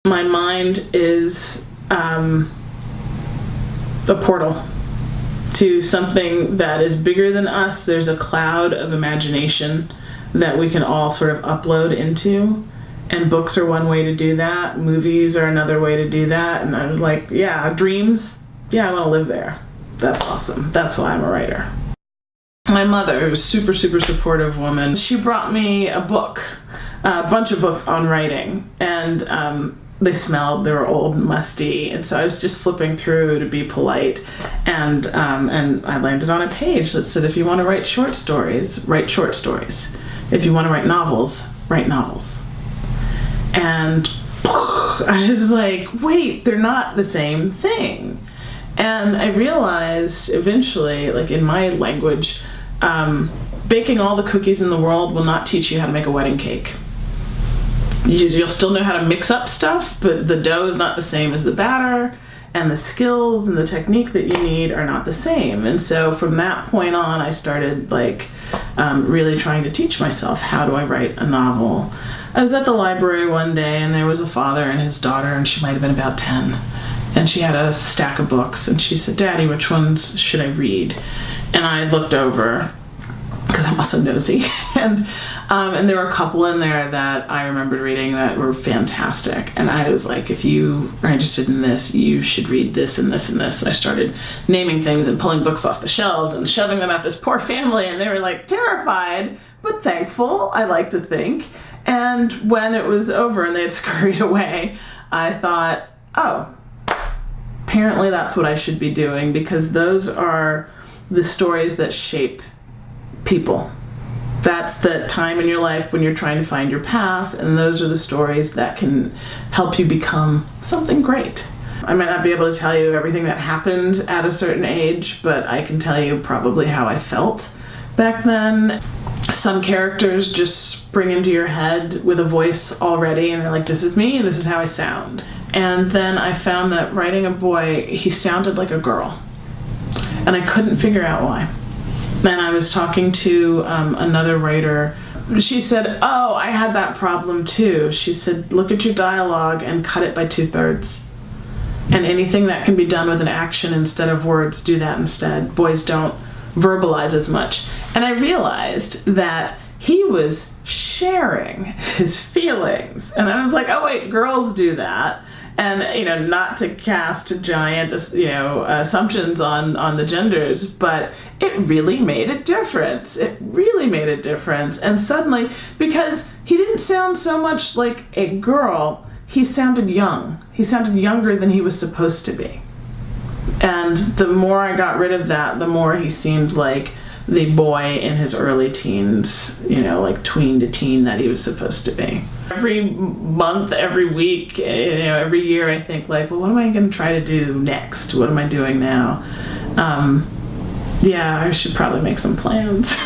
My mind is a portal to something that is bigger than us. There's a cloud of imagination that we can all sort of upload into, and books are one way to do that. Movies are another way to do that. And I'm like, yeah, dreams. Yeah, I want to live there. That's awesome. That's why I'm a writer. My mother, who's a super, super supportive woman, she brought me a book, a bunch of books on writing, and they smelled, they were old and musty, and so I was just flipping through to be polite, and I landed on a page that said, if you want to write short stories, write short stories. If you want to write novels, write novels. And I was like, wait, they're not the same thing. And I realized eventually, like in my language, baking all the cookies in the world will not teach you how to make a wedding cake. You'll still know how to mix up stuff, but the dough is not the same as the batter, and the skills and the technique that you need are not the same. And so from that point on, I started really trying to teach myself, how do I write a novel? I was at the library one day, and there was a father and his daughter, and she might have been about 10. And she had a stack of books, and she said, Daddy, which ones should I read? And I looked over, because I'm also nosy, and there were a couple in there that I remembered reading that were fantastic. And I was like, if you are interested in this, you should read this and this and this. And I started naming things and pulling books off the shelves and shoving them at this poor family, and they were like terrified, but thankful, I like to think. And when it was over and they had scurried away, I thought, oh, apparently that's what I should be doing, because those are the stories that shape people. That's the time in your life when you're trying to find your path, and those are the stories that can help you become something great. I might not be able to tell you everything that happened at a certain age, but I can tell you probably how I felt back then. Some characters just spring into your head with a voice already, and they're like, this is me, and this is how I sound. And then I found that writing a boy, he sounded like a girl. And I couldn't figure out why. And I was talking to another writer. She said, oh, I had that problem too. She said, look at your dialogue and cut it by 2/3. And anything that can be done with an action instead of words, do that instead. Boys don't verbalize as much. And I realized that he was sharing his feelings. And I was like, oh wait, girls do that. And, not to cast giant, assumptions on the genders, but it really made a difference. It really made a difference. And suddenly, because he didn't sound so much like a girl, he sounded young. He sounded younger than he was supposed to be. And the more I got rid of that, the more he seemed like the boy in his early teens, like tween to teen that he was supposed to be. Every month, every week, every year I think like, well, what am I going to try to do next? What am I doing now? I should probably make some plans.